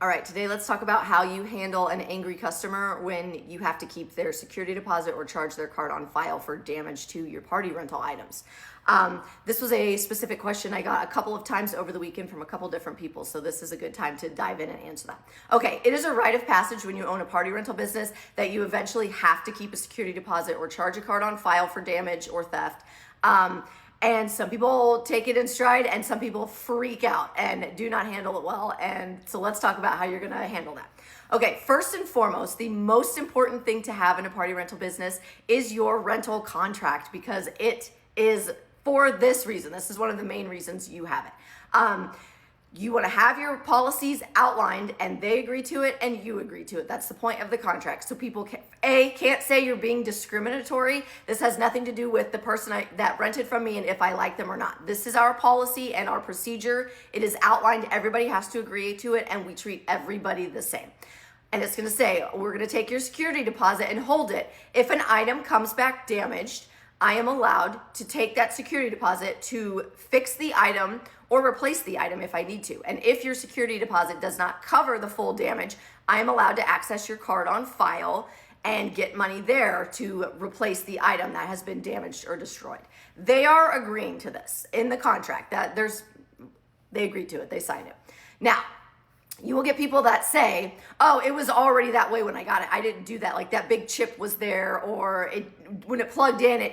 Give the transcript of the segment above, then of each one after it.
All right, today let's talk about how you handle an angry customer when you have to keep their security deposit or charge their card on file for damage to your party rental items. This was a specific question I got a couple of times over the weekend from a couple different people, so this is a good time to dive in and answer that. Okay, it is a rite of passage when you own a party rental business that you eventually have to keep a security deposit or charge a card on file for damage or theft. And some people take it in stride and some people freak out and do not handle it well. And so let's talk about how you're going to handle that. Okay, first and foremost, the most important thing to have in a party rental business is your rental contract, because it is for this reason. This is one of the main reasons you have it. You want to have your policies outlined and they agree to it and you agree to it. That's the point of the contract. So people can't say you're being discriminatory. This has nothing to do with the person that rented from me and if I like them or not. This is our policy and our procedure. It is outlined. Everybody has to agree to it and we treat everybody the same. And it's going to say, we're going to take your security deposit and hold it. If an item comes back damaged, I am allowed to take that security deposit to fix the item or replace the item if I need to. And if your security deposit does not cover the full damage, I am allowed to access your card on file and get money there to replace the item that has been damaged or destroyed. They are agreeing to this in the contract. They agreed to it, they signed it. Now, you will get people that say, oh, it was already that way when I got it. I didn't do that. Like that big chip was there, or when it plugged in,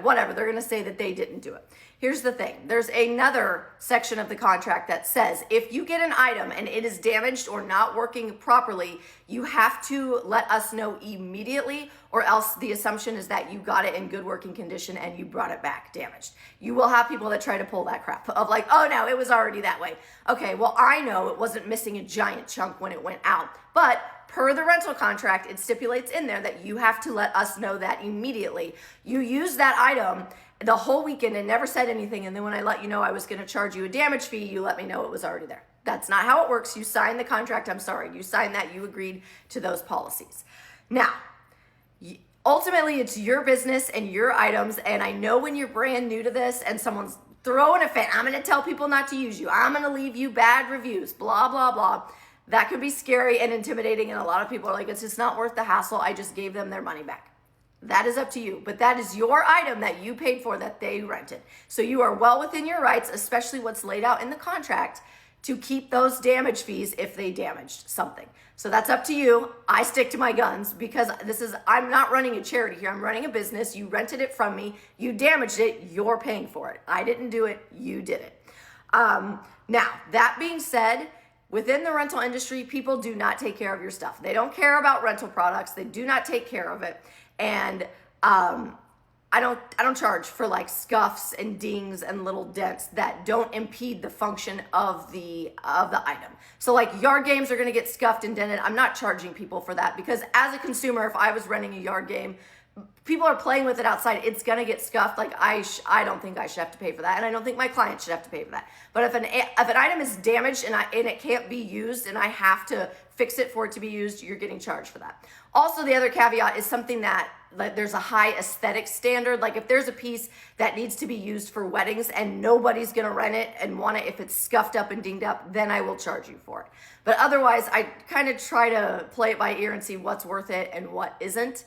whatever. They're going to say that they didn't do it. Here's the thing. There's another section of the contract that says if you get an item and it is damaged or not working properly, you have to let us know immediately, or else the assumption is that you got it in good working condition and you brought it back damaged. You will have people that try to pull that crap of like, oh no, it was already that way. Okay, well, I know it wasn't missing a giant chunk when it went out, but per the rental contract, it stipulates in there that you have to let us know that immediately. You use that item the whole weekend and never said anything, and then when I let you know I was going to charge you a damage fee, you let me know it was already there. That's not how it works. You signed the contract. I'm sorry. You signed that. You agreed to those policies. Now, ultimately, it's your business and your items, and I know when you're brand new to this and someone's throwing a fit, I'm going to tell people not to use you. I'm going to leave you bad reviews, blah, blah, blah. That could be scary and intimidating, and a lot of people are like, it's just not worth the hassle. I just gave them their money back. That is up to you, but that is your item that you paid for, that they rented. So you are well within your rights, especially what's laid out in the contract, to keep those damage fees if they damaged something. So that's up to you. I stick to my guns because I'm not running a charity here. I'm running a business. You rented it from me. You damaged it. You're paying for it. I didn't do it. You did it. Now, that being said, within the rental industry, people do not take care of your stuff. They don't care about rental products. They do not take care of it. And I don't charge for like scuffs and dings and little dents that don't impede the function of the item. So like yard games are going to get scuffed and dented. I'm not charging people for that because as a consumer, if I was renting a yard game, people are playing with it outside, it's going to get scuffed. Like I don't think I should have to pay for that, and I don't think my client should have to pay for that. But if an item is damaged and it can't be used and I have to fix it for it to be used, you're getting charged for that. Also, the other caveat is something that like there's a high aesthetic standard. Like if there's a piece that needs to be used for weddings and nobody's going to rent it and want it if it's scuffed up and dinged up, then I will charge you for it. But otherwise, I kind of try to play it by ear and see what's worth it and what isn't.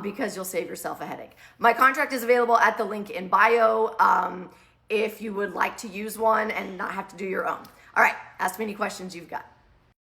Because you'll save yourself a headache. My contract is available at the link in bio if you would like to use one and not have to do your own. All right, ask me any questions you've got.